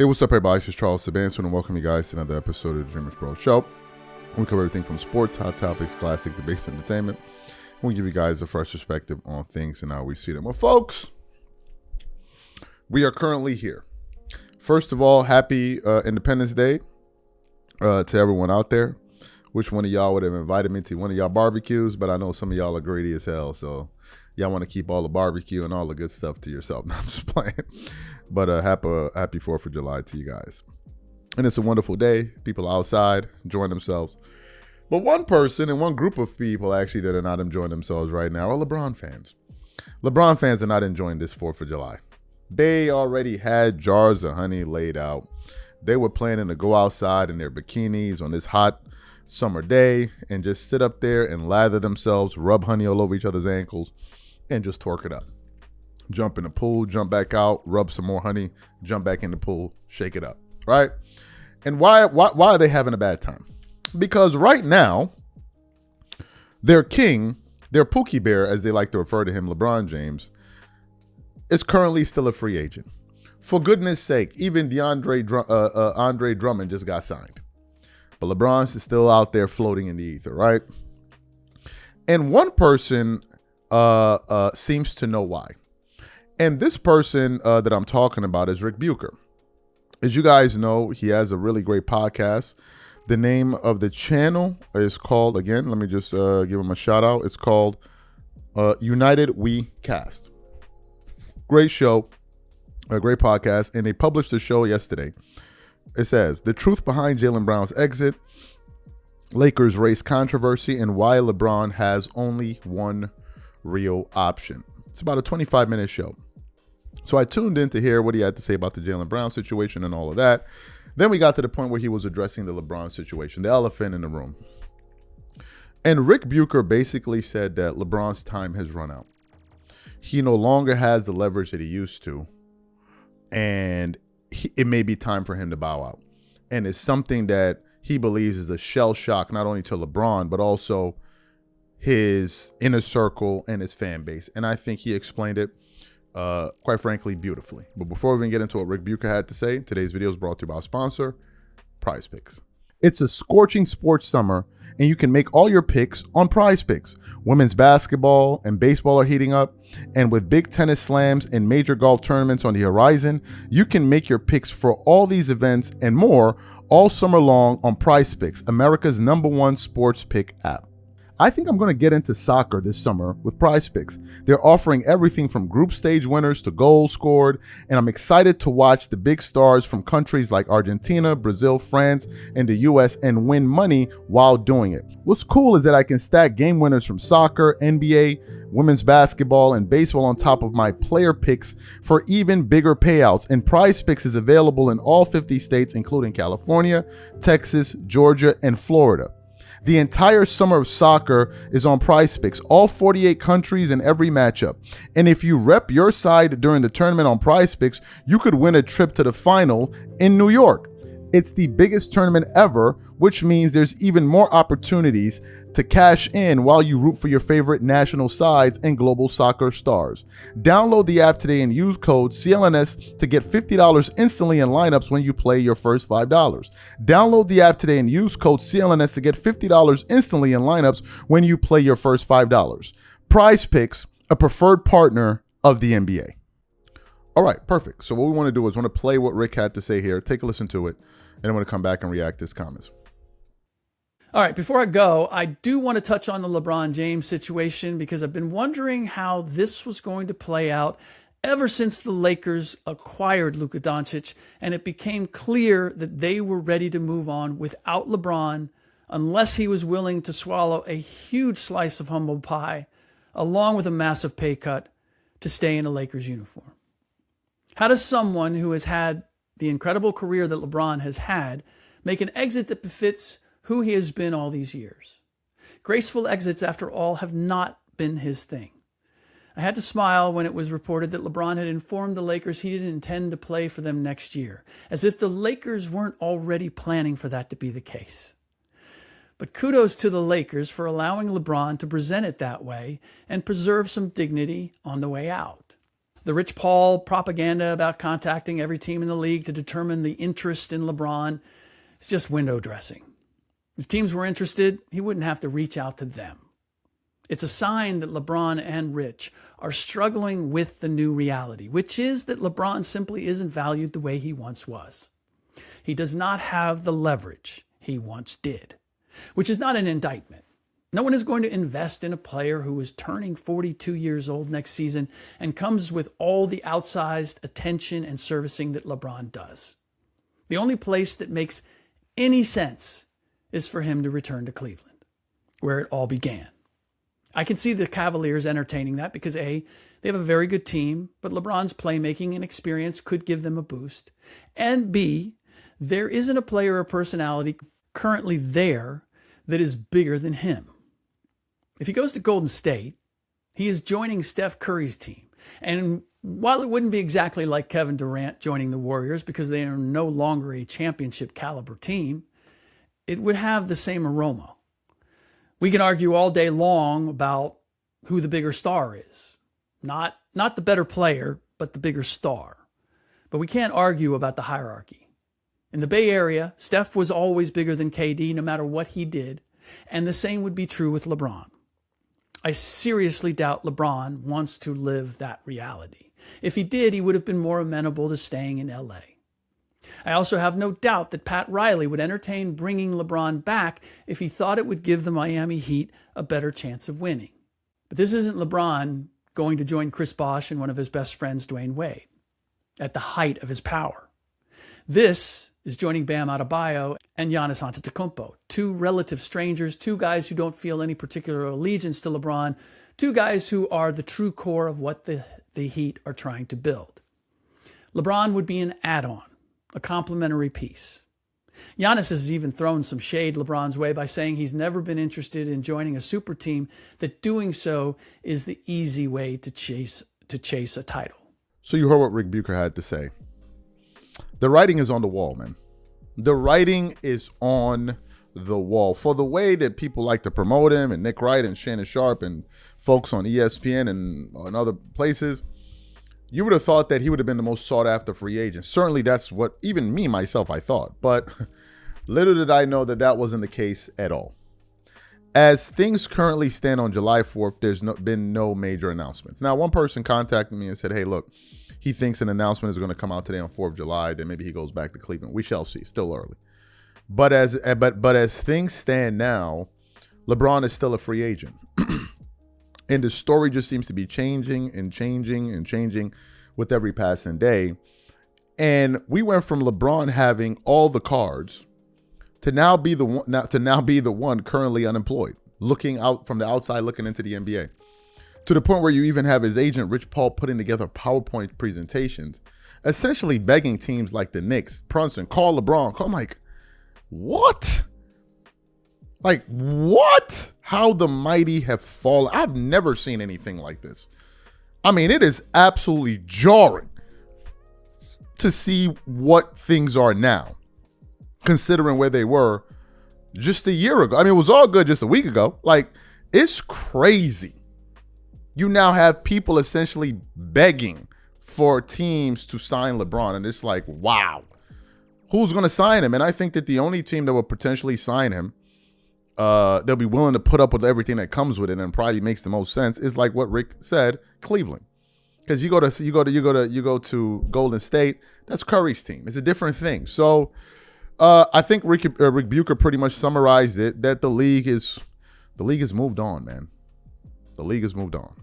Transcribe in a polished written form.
Hey, what's up, everybody? This is Charles Sabanson, and welcome you guys to another episode of the DREAMERSPRO show. We cover everything from sports, hot topics, classic debates, and entertainment. We give you guys a fresh perspective on things and how we see them. Well, folks, we are currently here. First of all, happy Independence Day to everyone out there. Which one of y'all would have invited me to one of y'all barbecues? But I know some of y'all are greedy as hell, so y'all want to keep all the barbecue and all the good stuff to yourself. No, I'm just playing. But happy 4th of July to you guys. And it's a wonderful day. People outside enjoying themselves. But one person and one group of people actually that are not enjoying themselves right now are LeBron fans. LeBron fans are not enjoying this 4th of July. They already had jars of honey laid out. They were planning to go outside in their bikinis on this hot summer day and just sit up there and lather themselves, rub honey all over each other's ankles, and just torque it up. Jump in the pool, jump back out, rub some more honey, jump back in the pool, shake it up, right? And why are they having a bad time? Because right now, their king, their Pookie Bear, as they like to refer to him, LeBron James, is currently still a free agent. For goodness sake, even Andre Drummond just got signed. But LeBron's is still out there floating in the ether, right? And one person seems to know why. And this person that I'm talking about is Ric Bucher. As you guys know, he has a really great podcast. The name of the channel is called, again, let me just give him a shout out. It's called United We Cast. Great show, a great podcast. And they published the show yesterday. It says, the truth behind Jaylen Brown's exit, Lakers race controversy, and why LeBron has only one real option. It's about a 25-minute show. So I tuned in to hear what he had to say about the Jaylen Brown situation and all of that. Then we got to the point where he was addressing the LeBron situation, the elephant in the room. And Ric Bucher basically said that LeBron's time has run out. He no longer has the leverage that he used to. And it may be time for him to bow out. And it's something that he believes is a shell shock, not only to LeBron, but also his inner circle and his fan base. And I think he explained it, quite frankly, beautifully. But before we even get into what Ric Bucher had to say, today's video is brought to you by our sponsor, Prize Picks. It's a scorching sports summer, and you can make all your picks on Prize Picks. Women's basketball and baseball are heating up, and with big tennis slams and major golf tournaments on the horizon, you can make your picks for all these events and more all summer long on Prize Picks, America's #1 sports pick app. I think I'm going to get into soccer this summer with Prize Picks. They're offering everything from group stage winners to goals scored, and I'm excited to watch the big stars from countries like Argentina, Brazil, France, and the US and win money while doing it. What's cool is that I can stack game winners from soccer, NBA, women's basketball, and baseball on top of my player picks for even bigger payouts. And Prize Picks is available in all 50 states, including California, Texas, Georgia, and Florida. The entire summer of soccer is on Prize Picks, all 48 countries and every matchup. And if you rep your side during the tournament on Prize Picks, you could win a trip to the final in New York. It's the biggest tournament ever, which means there's even more opportunities to cash in while you root for your favorite national sides and global soccer stars. Download the app today and use code CLNS to get $50 instantly in lineups when you play your first $5. Download the app today and use code CLNS to get $50 instantly in lineups when you play your first $5. Prize Picks, a preferred partner of the NBA. All right, perfect. So what we want to do is want to play what Rick had to say here, take a listen to it, and I'm going to come back and react to his comments. All right, before I go, I do want to touch on the LeBron James situation because I've been wondering how this was going to play out ever since the Lakers acquired Luka Doncic and it became clear that they were ready to move on without LeBron unless he was willing to swallow a huge slice of humble pie along with a massive pay cut to stay in a Lakers uniform. How does someone who has had the incredible career that LeBron has had make an exit that befits who he has been all these years? Graceful exits, after all, have not been his thing. I had to smile when it was reported that LeBron had informed the Lakers he didn't intend to play for them next year, as if the Lakers weren't already planning for that to be the case. But kudos to the Lakers for allowing LeBron to present it that way and preserve some dignity on the way out. The Rich Paul propaganda about contacting every team in the league to determine the interest in LeBron is just window dressing. If teams were interested, he wouldn't have to reach out to them. It's a sign that LeBron and Rich are struggling with the new reality, which is that LeBron simply isn't valued the way he once was. He does not have the leverage he once did, which is not an indictment. No one is going to invest in a player who is turning 42 years old next season and comes with all the outsized attention and servicing that LeBron does. The only place that makes any sense is for him to return to Cleveland, where it all began. I can see the Cavaliers entertaining that because A, they have a very good team, but LeBron's playmaking and experience could give them a boost. And B, there isn't a player or personality currently there that is bigger than him. If he goes to Golden State, he is joining Steph Curry's team. And while it wouldn't be exactly like Kevin Durant joining the Warriors because they are no longer a championship caliber team, it would have the same aroma. We can argue all day long about who the bigger star is. Not the better player, but the bigger star. But we can't argue about the hierarchy. In the Bay Area, Steph was always bigger than KD no matter what he did, and the same would be true with LeBron. I seriously doubt LeBron wants to live that reality. If he did, he would have been more amenable to staying in LA. I also have no doubt that Pat Riley would entertain bringing LeBron back if he thought it would give the Miami Heat a better chance of winning. But this isn't LeBron going to join Chris Bosh and one of his best friends, Dwayne Wade, at the height of his power. This is joining Bam Adebayo and Giannis Antetokounmpo, two relative strangers, two guys who don't feel any particular allegiance to LeBron, two guys who are the true core of what the Heat are trying to build. LeBron would be an add-on, a complementary piece. Giannis has even thrown some shade LeBron's way by saying he's never been interested in joining a super team, that doing so is the easy way to chase a title. So you heard what Ric Bucher had to say. The writing is on the wall, man. The writing is on the wall. For the way that people like to promote him, and Nick Wright and Shannon Sharp and folks on ESPN and other places, you would have thought that he would have been the most sought after free agent. Certainly that's what even me, myself, I thought. But little did I know that that wasn't the case at all. As things currently stand on July 4th, there's been no major announcements. Now, one person contacted me and said, hey, look, he thinks an announcement is going to come out today on 4th of July. Then maybe he goes back to Cleveland. We shall see. Still early. But as things stand now, LeBron is still a free agent. And the story just seems to be changing and changing and changing with every passing day. And we went from LeBron having all the cards to now be the one currently unemployed, looking out from the outside, looking into the NBA. To the point where you even have his agent, Rich Paul, putting together PowerPoint presentations, essentially begging teams like the Knicks, Brunson, call LeBron. I'm like, what? Like, what? How the mighty have fallen. I've never seen anything like this. I mean, it is absolutely jarring to see what things are now, considering where they were just a year ago. I mean, it was all good just a week ago. Like, it's crazy. You now have people essentially begging for teams to sign LeBron. And it's like, wow, who's going to sign him? And I think that the only team that will potentially sign him, they'll be willing to put up with everything that comes with it and probably makes the most sense, is like what Rick said, Cleveland. Because you go to Golden State, that's Curry's team. It's a different thing. So I think Ric Bucher pretty much summarized it, that the league has moved on, man. The league has moved on.